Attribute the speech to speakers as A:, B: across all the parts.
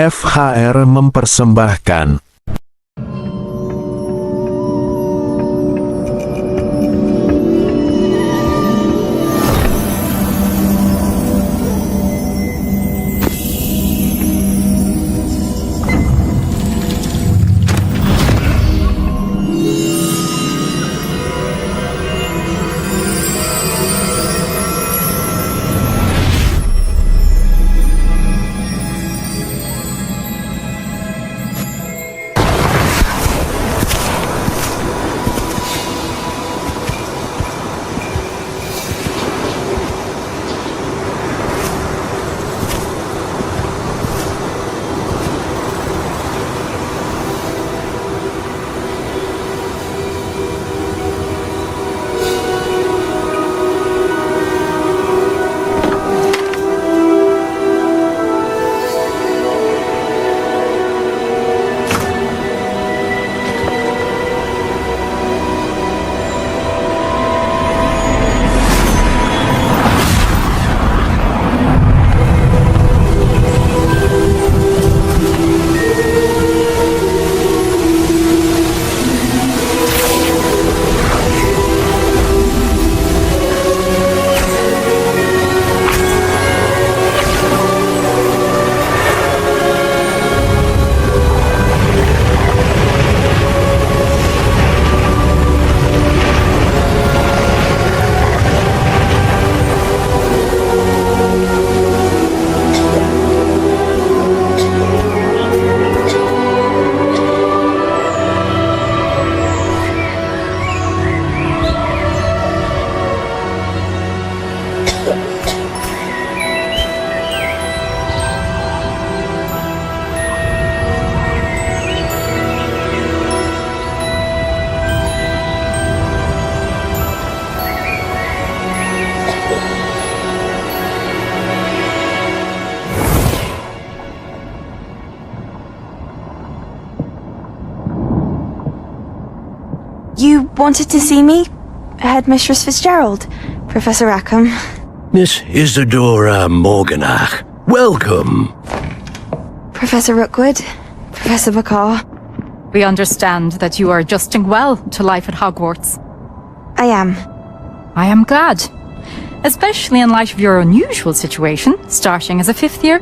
A: FHR mempersembahkan
B: You wanted to see me? Headmistress Fitzgerald, Professor Rackham.
C: Miss Isadora Morganach, welcome.
B: Professor Rookwood, Professor Bakar.
D: We understand that you are adjusting well to life at Hogwarts.
B: I am.
D: I am glad. Especially in light of your unusual situation, starting as a fifth year.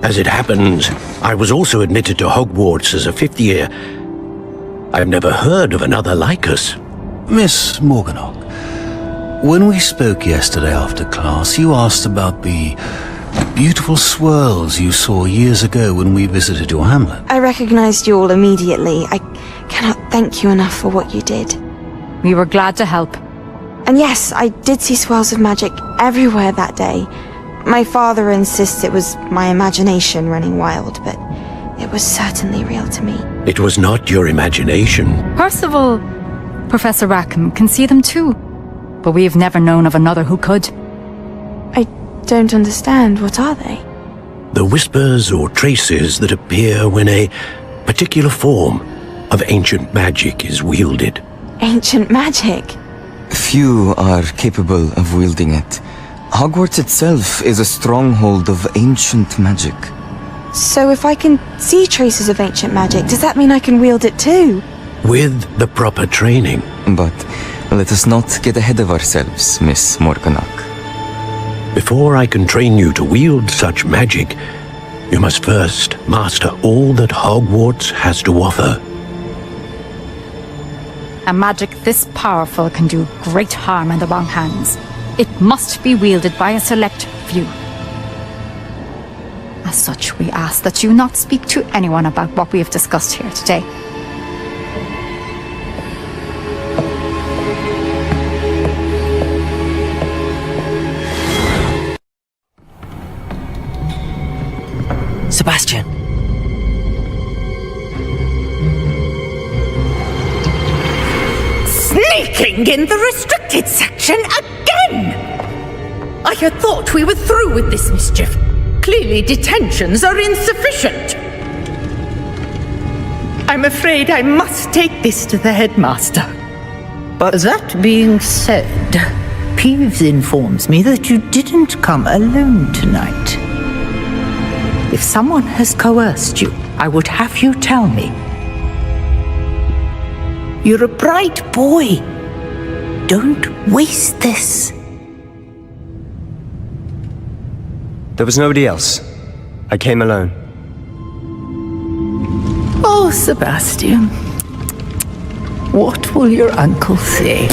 C: As it happens, I was also admitted to Hogwarts as a fifth year. I've never heard of another like us.
E: Miss Morganach, when we spoke yesterday after class, you asked about the beautiful swirls you saw years ago when we visited your hamlet.
B: I recognized you all immediately. I cannot thank you enough for what you did.
D: We were glad to help.
B: And yes, I did see swirls of magic everywhere that day. My father insists it was my imagination running wild, but it was certainly real to me.
C: It was not your imagination.
D: Percival, Professor Rackham can see them too. But we have never known of another who could.
B: I don't understand. What are they?
C: The whispers or traces that appear when a particular form of ancient magic is wielded.
B: Ancient magic?
F: Few are capable of wielding it. Hogwarts itself is a stronghold of ancient magic.
B: So if I can see traces of ancient magic, does that mean I can wield it too?
C: With the proper training.
F: But let us not get ahead of ourselves, Miss Morganach.
C: Before I can train you to wield such magic, you must first master all that Hogwarts has to offer.
D: A magic this powerful can do great harm in the wrong hands. It must be wielded by a select few. As such, we ask that you not speak to anyone about what we have discussed here today.
G: Sebastian.
H: Sneaking in the restricted section again! I had thought we were through with this mischief. Clearly detentions are insufficient. I'm afraid I must take this to the headmaster.
I: But that being said, Peeves informs me that you didn't come alone tonight. If someone has coerced you, I would have you tell me. You're a bright boy. Don't waste this.
G: There was nobody else. I came alone.
I: Oh, Sebastian. What will your uncle say?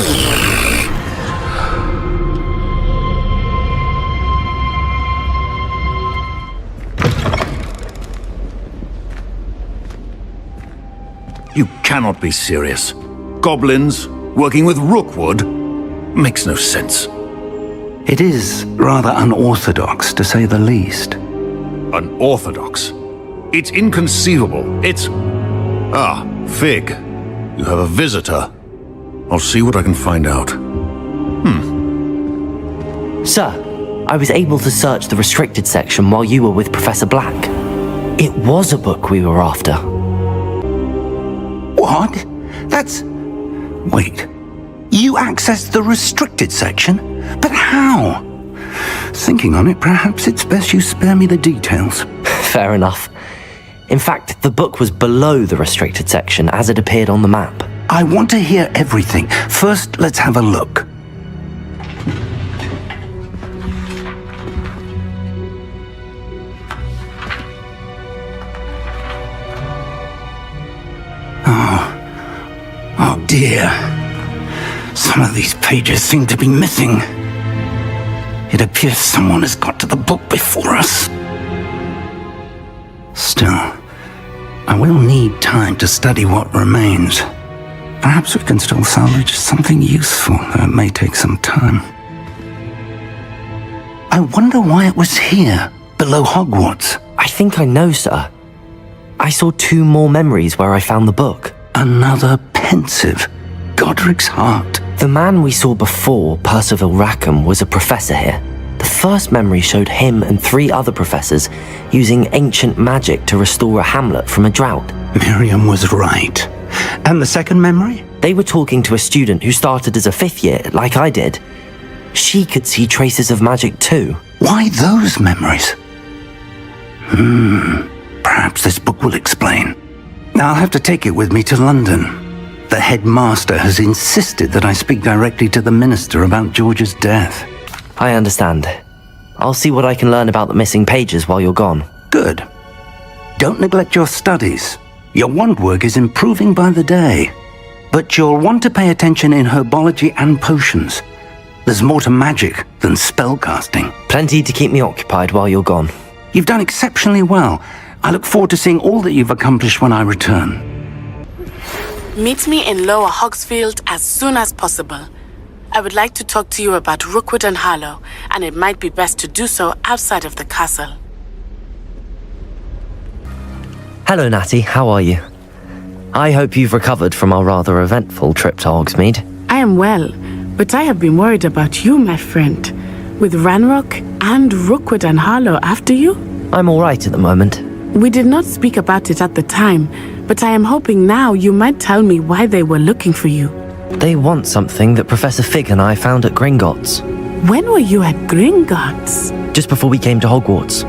E: You cannot be serious. Goblins working with Rookwood? Makes no sense.
J: It is rather unorthodox, to say the least.
E: Unorthodox? It's inconceivable. It's... Ah, Fig. You have a visitor. I'll see what I can find out.
K: Sir, I was able to search the restricted section while you were with Professor Black. It was a book we were after.
J: What? That's... Wait. You accessed the restricted section? But how? Thinking on it, perhaps it's best you spare me the details.
K: Fair enough. In fact, the book was below the restricted section as it appeared on the map.
J: I want to hear everything. First, let's have a look. Oh dear. Some of these pages seem to be missing. It appears someone has got to the book before us. Still, I will need time to study what remains. Perhaps we can still salvage something useful, though it may take some time. I wonder why it was here, below Hogwarts.
K: I think I know, sir. I saw 2 more memories where I found the book.
J: Another pensive. Godric's heart.
K: The man we saw before, Percival Rackham, was a professor here. The first memory showed him and 3 other professors using ancient magic to restore a hamlet from a drought.
J: Miriam was right. And the second memory?
K: They were talking to a student who started as a 5th year, like I did. She could see traces of magic too.
J: Why those memories? Perhaps this book will explain. I'll have to take it with me to London. The headmaster has insisted that I speak directly to the minister about George's death.
K: I understand. I'll see what I can learn about the missing pages while you're gone.
J: Good. Don't neglect your studies. Your wand work is improving by the day. But you'll want to pay attention in herbology and potions. There's more to magic than spellcasting.
K: Plenty to keep me occupied while you're gone.
J: You've done exceptionally well. I look forward to seeing all that you've accomplished when I return.
L: Meet me in Lower Hogsfield as soon as possible. I would like to talk to you about Rookwood and Harlow, and it might be best to do so outside of the castle.
K: Hello, Natty. How are you? I hope you've recovered from our rather eventful trip to Hogsmeade.
L: I am well, but I have been worried about you, my friend. With Ranrock and Rookwood and Harlow after you?
K: I'm all right at the moment.
L: We did not speak about it at the time, but I am hoping now you might tell me why they were looking for you.
K: They want something that Professor Fig and I found at Gringotts.
L: When were you at Gringotts?
K: Just before we came to Hogwarts.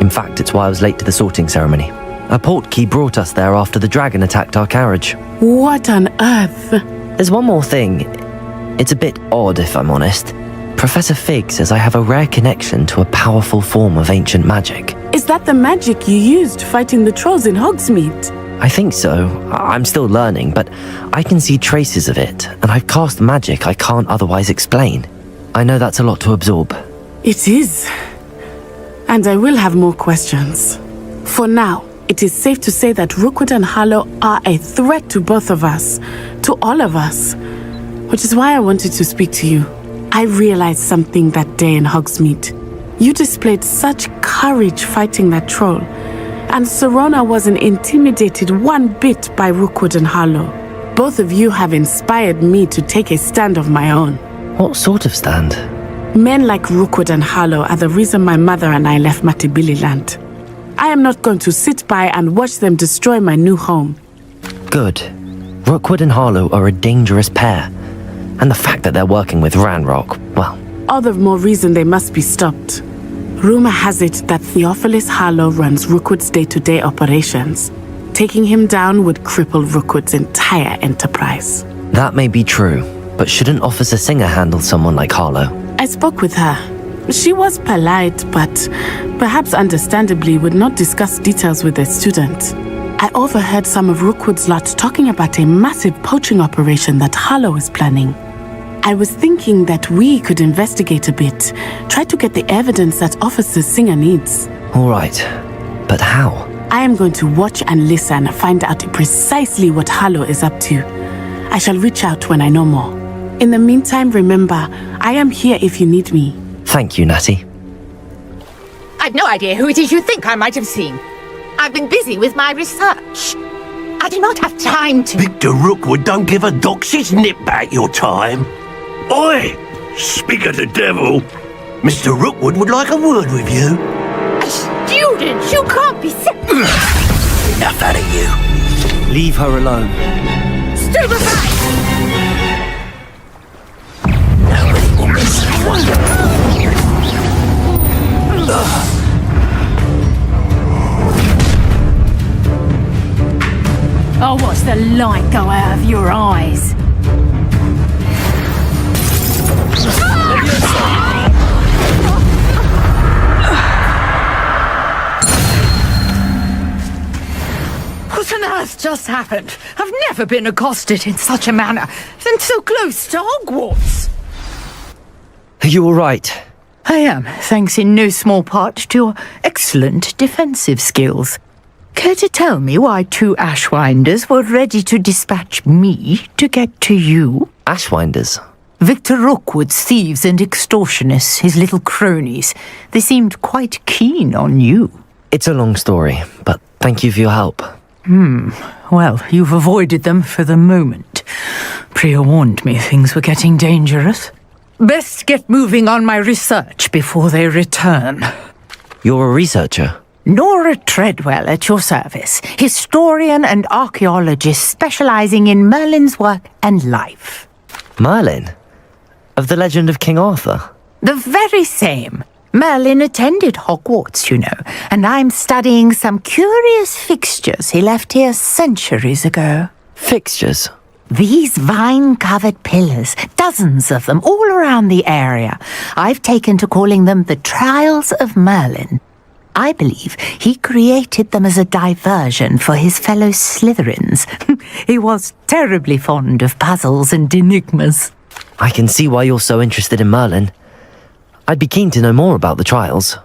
K: In fact, it's why I was late to the sorting ceremony. A portkey brought us there after the dragon attacked our carriage.
L: What on earth?
K: There's one more thing. It's a bit odd, if I'm honest. Professor Fig says I have a rare connection to a powerful form of ancient magic.
L: Is that the magic you used fighting the trolls in Hogsmeade?
K: I think so. I'm still learning, but I can see traces of it, and I've cast magic I can't otherwise explain. I know that's a lot to absorb.
L: It is. And I will have more questions. For now, it is safe to say that Rookwood and Harlow are a threat to both of us, to all of us. Which is why I wanted to speak to you. I realized something that day in Hogsmeade. You displayed such courage fighting that troll, and Serona wasn't intimidated one bit by Rookwood and Harlow. Both of you have inspired me to take a stand of my own.
K: What sort of stand?
L: Men like Rookwood and Harlow are the reason my mother and I left Matabeleland. I am not going to sit by and watch them destroy my new home.
K: Good. Rookwood and Harlow are a dangerous pair. And the fact that they're working with Ranrock, well...
L: All the more reason they must be stopped. Rumor has it that Theophilus Harlow runs Rookwood's day-to-day operations. Taking him down would cripple Rookwood's entire enterprise.
K: That may be true, but shouldn't Officer Singer handle someone like Harlow?
L: I spoke with her. She was polite, but perhaps understandably would not discuss details with a student. I overheard some of Rookwood's lot talking about a massive poaching operation that Harlow is planning. I was thinking that we could investigate a bit, try to get the evidence that Officer Singer needs.
K: All right, but how?
L: I am going to watch and listen, find out precisely what Harlow is up to. I shall reach out when I know more. In the meantime, remember, I am here if you need me.
K: Thank you, Natty.
H: I've no idea who it is you think I might have seen. I've been busy with my research. I do not have time to...
C: Victor Rookwood don't give a doxy's nip back your time. Oi! Speak of the devil. Mr. Rookwood would like a word with you.
H: A student? You can't be...
C: Enough out of you.
K: Leave her alone.
H: Stay aside!
C: Nobody will miss one.
D: I'll watch the light go out of your eyes.
H: What on earth just happened? I've never been accosted in such a manner, and so close to Hogwarts.
K: Are you all right?
H: I am, thanks in no small part to your excellent defensive skills. Care to tell me why 2 Ashwinders were ready to dispatch me to get to you?
K: Ashwinders?
H: Victor Rookwood's thieves and extortionists, his little cronies. They seemed quite keen on you.
K: It's a long story, but thank you for your help.
H: Well, you've avoided them for the moment. Priya warned me things were getting dangerous. Best get moving on my research before they return.
K: You're a researcher?
H: Nora Treadwell at your service, historian and archaeologist specializing in Merlin's work and life.
K: Merlin? Of the legend of King Arthur?
H: The very same. Merlin attended Hogwarts, you know, and I'm studying some curious fixtures he left here centuries ago.
K: Fixtures?
H: These vine-covered pillars, dozens of them all around the area. I've taken to calling them the Trials of Merlin. I believe he created them as a diversion for his fellow Slytherins. He was terribly fond of puzzles and enigmas.
K: I can see why you're so interested in Merlin. I'd be keen to know more about the trials.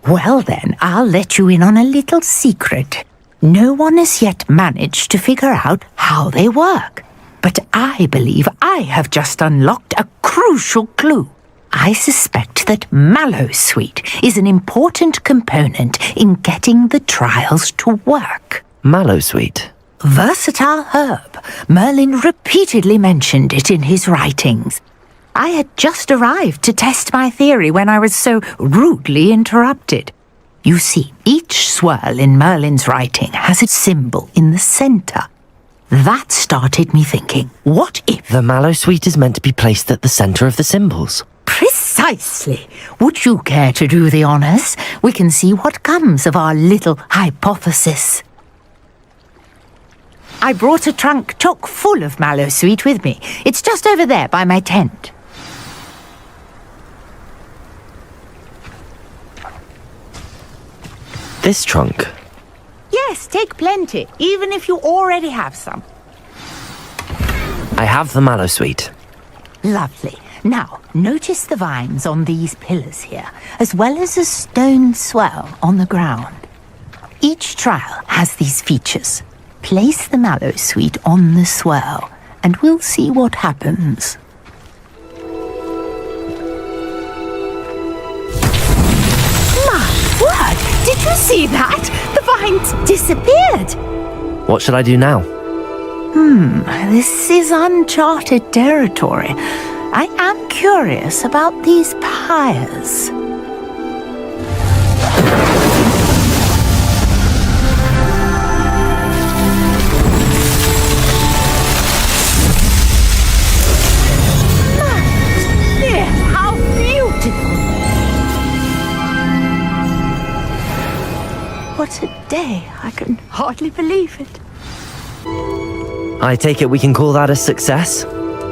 H: Well then, I'll let you in on a little secret. No one has yet managed to figure out how they work. But I believe I have just unlocked a crucial clue. I suspect that Mallowsweet is an important component in getting the trials to work.
K: Mallowsweet?
H: Versatile herb. Merlin repeatedly mentioned it in his writings. I had just arrived to test my theory when I was so rudely interrupted. You see, each swirl in Merlin's writing has its symbol in the center. That started me thinking, what if...
K: The Mallowsweet is meant to be placed at the center of the symbols.
H: Precisely. Would you care to do the honors? We can see what comes of our little hypothesis. I brought a trunk chock full of Mallowsweet with me. It's just over there by my tent.
K: This trunk?
H: Yes, take plenty, even if you already have some.
K: I have the Mallowsweet.
H: Lovely. Now, notice the vines on these pillars here, as well as a stone swell on the ground. Each trial has these features. Place the Mallowsweet on the swell, and we'll see what happens. My word! Did you see that? The vines disappeared!
K: What should I do now?
H: This is uncharted territory. I am curious about these pyres. How beautiful! What a day. I can hardly believe it.
K: I take it we can call that a success?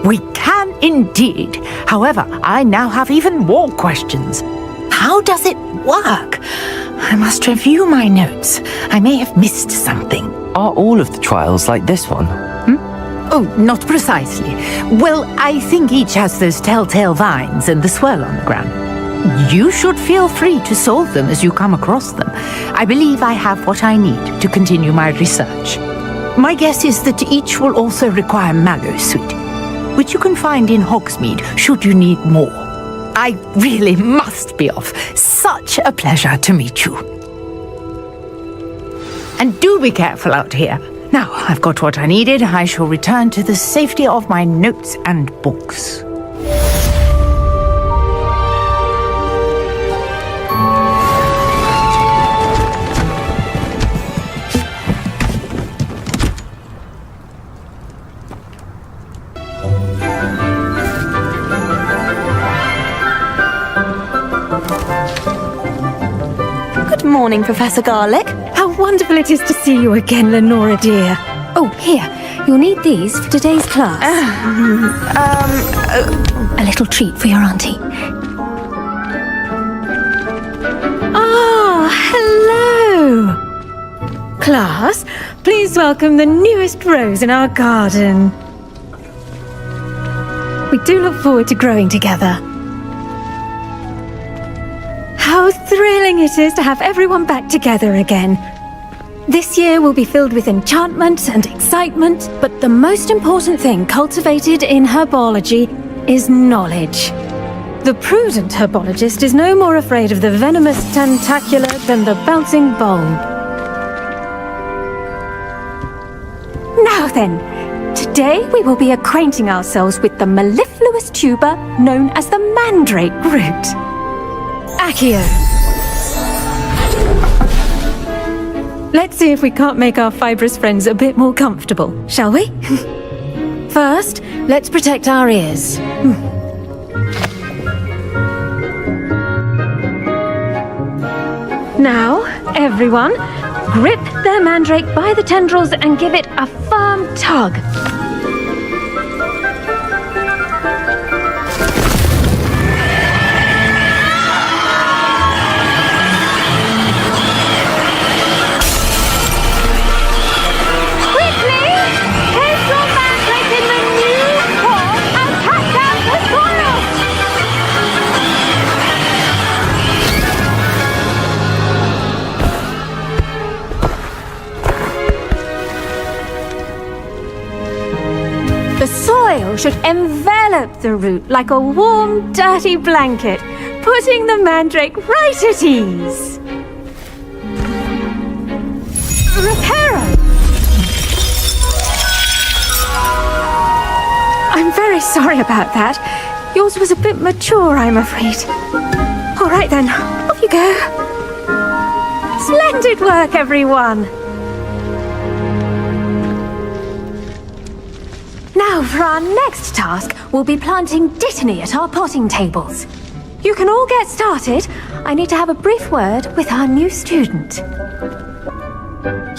H: We can indeed. However, I now have even more questions. How does it work? I must review my notes. I may have missed something.
K: Are all of the trials like this one?
H: Oh, not precisely. Well, I think each has those telltale vines and the swirl on the ground. You should feel free to solve them as you come across them. I believe I have what I need to continue my research. My guess is that each will also require mallow sweet, which you can find in Hogsmeade should you need more. I really must be off. Such a pleasure to meet you. And do be careful out here. Now, I've got what I needed. I shall return to the safety of my notes and books.
B: Good morning, Professor Garlick.
M: How wonderful it is to see you again, Lenora dear. Oh, here, you'll need these for today's class. A little treat for your auntie. Ah, hello! Class, please welcome the newest rose in our garden. We do look forward to growing together. How thrilling it is to have everyone back together again. This year will be filled with enchantment and excitement, but the most important thing cultivated in herbology is knowledge. The prudent herbologist is no more afraid of the venomous tentacula than the bouncing bulb. Now then, today we will be acquainting ourselves with the mellifluous tuber known as the mandrake root. Accio. Let's see if we can't make our fibrous friends a bit more comfortable, shall we? First, let's protect our ears. Now, everyone, grip their mandrake by the tendrils and give it a firm tug. The soil should envelop the root like a warm, dirty blanket, putting the mandrake right at ease. Reparo! I'm very sorry about that. Yours was a bit mature, I'm afraid. All right then, off you go. Splendid work, everyone! Now, for our next task, we'll be planting dittany at our potting tables. You can all get started. I need to have a brief word with our new student.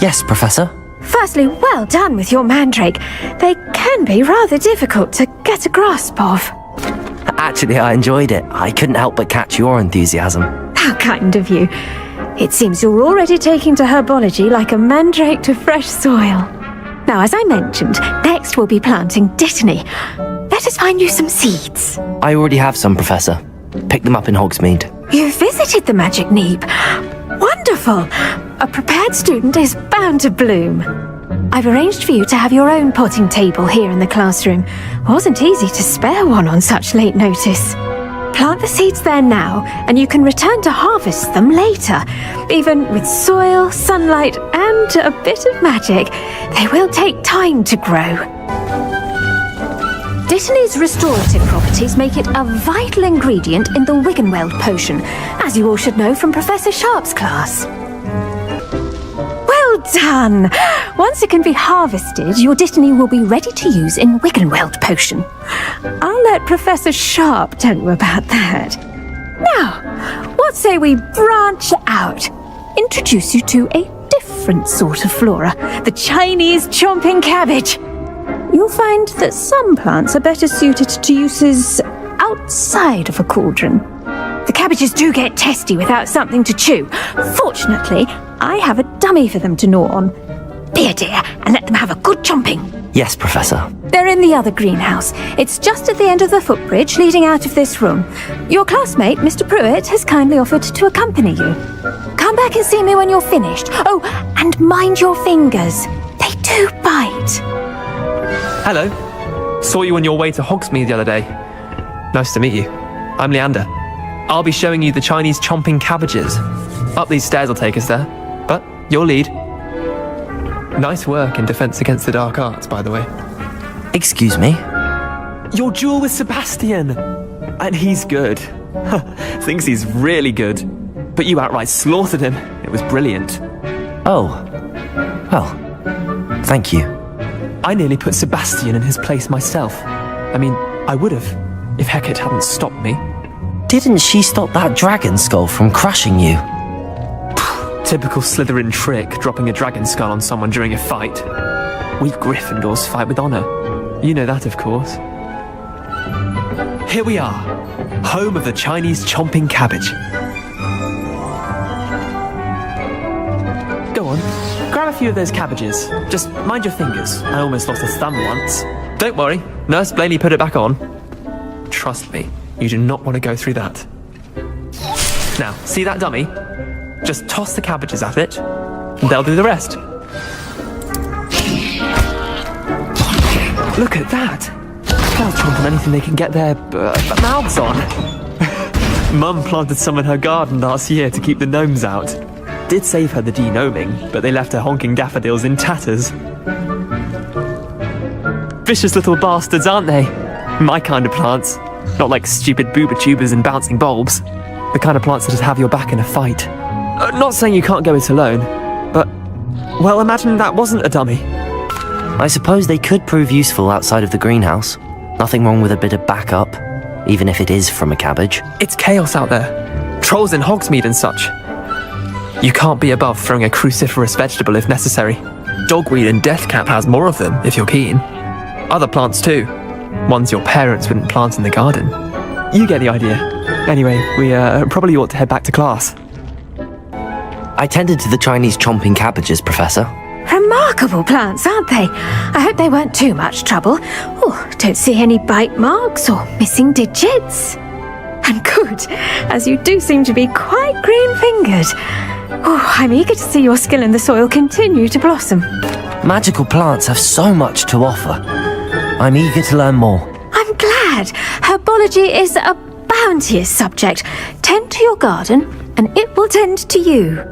K: Yes, Professor.
M: Firstly, well done with your mandrake. They can be rather difficult to get a grasp of.
K: Actually, I enjoyed it. I couldn't help but catch your enthusiasm.
M: How kind of you. It seems you're already taking to herbology like a mandrake to fresh soil. Now, as I mentioned, next we'll be planting dittany. Let us find you some seeds.
K: I already have some, Professor. Pick them up in Hogsmeade.
M: You visited the Magic Neep. Wonderful! A prepared student is bound to bloom. I've arranged for you to have your own potting table here in the classroom. Wasn't easy to spare one on such late notice. Plant the seeds there now, and you can return to harvest them later. Even with soil, sunlight, and a bit of magic, they will take time to grow. Dittany's restorative properties make it a vital ingredient in the Wiggenweld potion, as you all should know from Professor Sharp's class. Well done! Once it can be harvested, your dittany will be ready to use in Wiggenweld potion. I'll let Professor Sharp tell you about that. Now, what say we branch out? introduce you to a different sort of flora, the Chinese chomping cabbage. You'll find that some plants are better suited to uses outside of a cauldron. The cabbages do get testy without something to chew. Fortunately, I have a dummy for them to gnaw on. Be a dear and let them have a good chomping.
K: Yes, Professor.
M: They're in the other greenhouse. It's just at the end of the footbridge leading out of this room. Your classmate, Mr. Pruitt, has kindly offered to accompany you. Come back and see me when you're finished. Oh, and mind your fingers. They do bite.
N: Hello. Saw you on your way to Hogsmeade the other day. Nice to meet you. I'm Leander. I'll be showing you the Chinese chomping cabbages. Up these stairs will take us there. But you'll lead. Nice work in Defense Against the Dark Arts, by the way.
K: Excuse me?
N: Your duel with Sebastian! And he's good. Thinks he's really good. But you outright slaughtered him. It was brilliant.
K: Oh. Well, thank you.
N: I nearly put Sebastian in his place myself. I mean, I would have, if Hecate hadn't stopped me.
K: Didn't she stop that dragon skull from crushing you?
N: Typical Slytherin trick, dropping a dragon skull on someone during a fight. We Gryffindors fight with honor. You know that, of course. Here we are, home of the Chinese chomping cabbage. Go on, grab a few of those cabbages. Just mind your fingers. I almost lost a thumb once. Don't worry, Nurse Blaney put it back on. Trust me, you do not want to go through that. Now, see that dummy? Just toss the cabbages at it, and they'll do the rest. Look at that! They'll chomp on anything they can get their mouths on. Mum planted some in her garden last year to keep the gnomes out. Did save her the de-gnoming, but they left her honking daffodils in tatters. Vicious little bastards, aren't they? My kind of plants. Not like stupid booba tubers and bouncing bulbs. The kind of plants that just have your back in a fight. Not saying you can't go it alone, but, well, imagine that wasn't a dummy.
K: I suppose they could prove useful outside of the greenhouse. Nothing wrong with a bit of backup, even if it is from a cabbage.
N: It's chaos out there. Trolls in Hogsmeade and such. You can't be above throwing a cruciferous vegetable if necessary. Dogweed and deathcap has more of them, if you're keen. Other plants too. Ones your parents wouldn't plant in the garden. You get the idea. Anyway, we probably ought to head back to class.
K: I tended to the Chinese chomping cabbages, Professor.
M: Remarkable plants, aren't they? I hope they weren't too much trouble. Oh, don't see any bite marks or missing digits. And good, as you do seem to be quite green-fingered. Oh, I'm eager to see your skill in the soil continue to blossom.
K: Magical plants have so much to offer. I'm eager to learn more.
M: I'm glad. Herbology is a bounteous subject. Tend to your garden, and it will tend to you.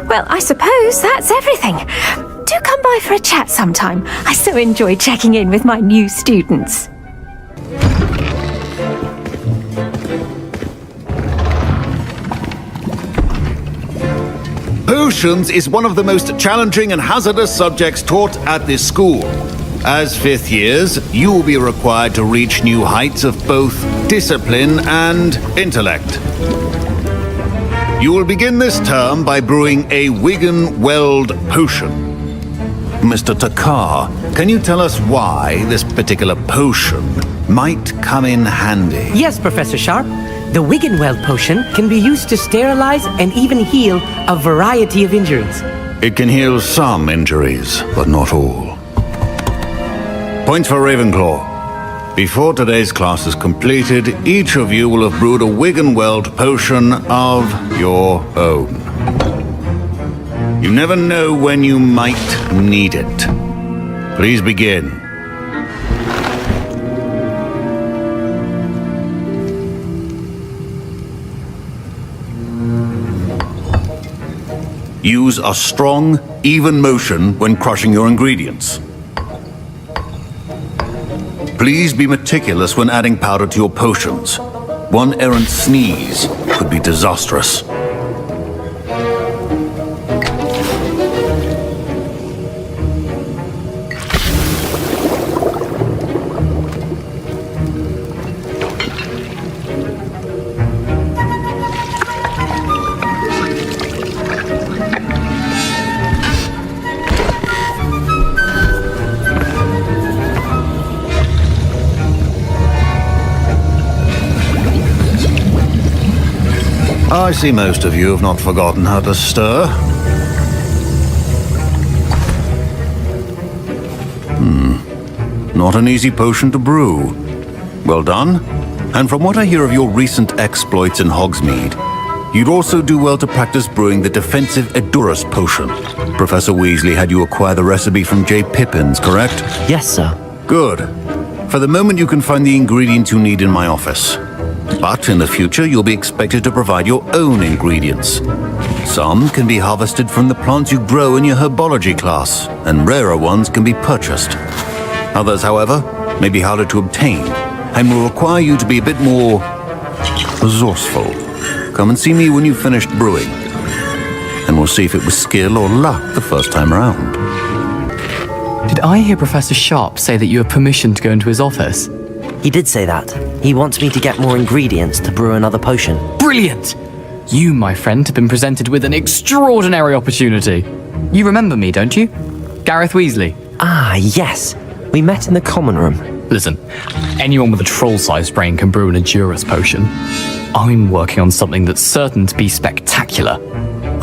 M: Well, I suppose that's everything. Do come by for a chat sometime. I so enjoy checking in with my new students.
O: Potions is one of the most challenging and hazardous subjects taught at this school. As fifth years, you will be required to reach new heights of both discipline and intellect. You will begin this term by brewing a Wiggenweld potion. Mr. Takar, can you tell us why this particular potion might come in handy?
P: Yes, Professor Sharp. The Wiggenweld potion can be used to sterilize and even heal a variety of injuries.
O: It can heal some injuries, but not all. Points for Ravenclaw. Before today's class is completed, each of you will have brewed a Wiggenweld potion of your own. You never know when you might need it. Please begin. Use a strong, even motion when crushing your ingredients. Please be meticulous when adding powder to your potions. One errant sneeze could be disastrous. I see most of you have not forgotten how to stir. Not an easy potion to brew. Well done. And from what I hear of your recent exploits in Hogsmeade, you'd also do well to practice brewing the defensive Edurus potion. Professor Weasley had you acquire the recipe from J. Pippins, correct?
K: Yes, sir.
O: Good. For the moment you can find the ingredients you need in my office. But in the future you'll be expected to provide your own ingredients. Some can be harvested from the plants you grow in your herbology class, and rarer ones can be purchased. Others, however, may be harder to obtain, and will require you to be a bit more resourceful. Come and see me when you've finished brewing, and we'll see if it was skill or luck the first time around.
Q: Did I hear Professor Sharp say that you have permission to go into his office?
K: He did say that. He wants me to get more ingredients to brew another potion.
Q: Brilliant! You, my friend, have been presented with an extraordinary opportunity. You remember me, don't you? Gareth Weasley.
K: Ah, yes. We met in the common room.
Q: Listen, anyone with a troll-sized brain can brew an Edurus potion. I'm working on something that's certain to be spectacular.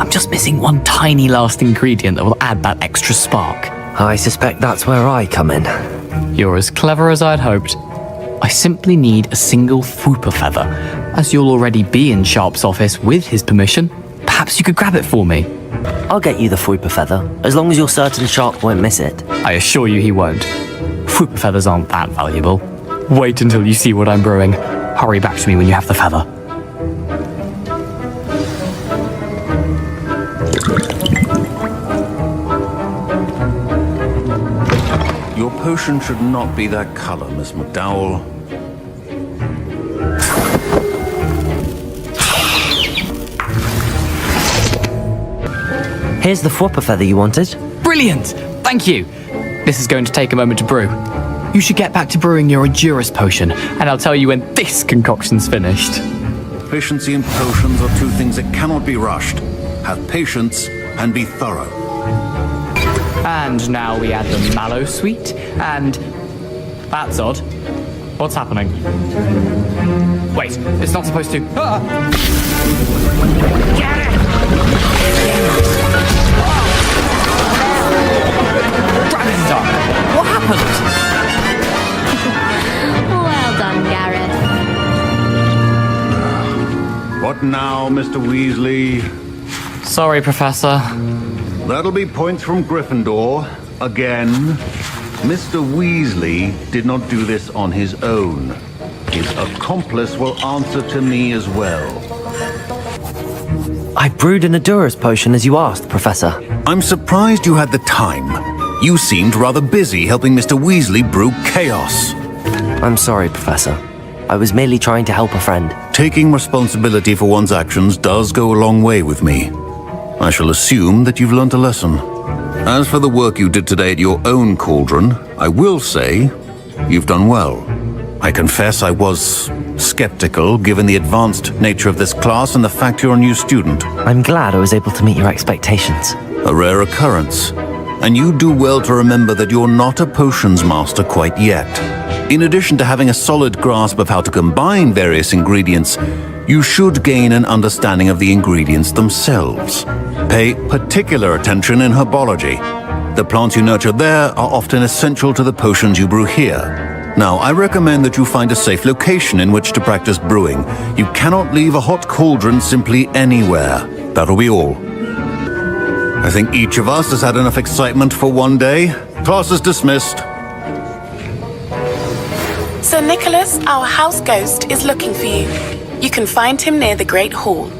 Q: I'm just missing one tiny last ingredient that will add that extra spark.
K: I suspect that's where I come in.
Q: You're as clever as I'd hoped. I simply need a single Fwooper feather. As you'll already be in Sharp's office with his permission, perhaps you could grab it for me.
K: I'll get you the Fwooper feather, as long as you're certain Sharp won't miss it.
Q: I assure you he won't. Fwooper feathers aren't that valuable. Wait until you see what I'm brewing. Hurry back to me when you have the feather.
O: Your potion should not be that color, Miss McDowell.
K: Here's the Fwooper feather you wanted.
Q: Brilliant! Thank you! This is going to take a moment to brew. You should get back to brewing your Edurus potion, and I'll tell you when this concoction's finished.
O: Efficiency and potions are two things that cannot be rushed. Have patience and be thorough.
Q: And now we add the mallow sweet, and... That's odd. What's happening? Wait, it's not supposed to... Ah! Get it! Gravitar! What happened?
R: Well done, Gareth.
O: What now, Mr. Weasley?
Q: Sorry, Professor.
O: That'll be points from Gryffindor. Again. Mr. Weasley did not do this on his own. His accomplice will answer to me as well.
K: I brewed an Edurus potion as you asked, Professor.
O: I'm surprised you had the time. You seemed rather busy helping Mr. Weasley brew chaos.
K: I'm sorry, Professor. I was merely trying to help a friend.
O: Taking responsibility for one's actions does go a long way with me. I shall assume that you've learnt a lesson. As for the work you did today at your own cauldron, I will say you've done well. I confess I was skeptical given the advanced nature of this class and the fact you're a new student.
K: I'm glad I was able to meet your expectations.
O: A rare occurrence. And you do well to remember that you're not a potions master quite yet. In addition to having a solid grasp of how to combine various ingredients, you should gain an understanding of the ingredients themselves. Pay particular attention in herbology. The plants you nurture there are often essential to the potions you brew here. Now, I recommend that you find a safe location in which to practice brewing. You cannot leave a hot cauldron simply anywhere. That'll be all. I think each of us has had enough excitement for one day. Class is dismissed.
L: Sir Nicholas, our house ghost, is looking for you. You can find him near the Great Hall.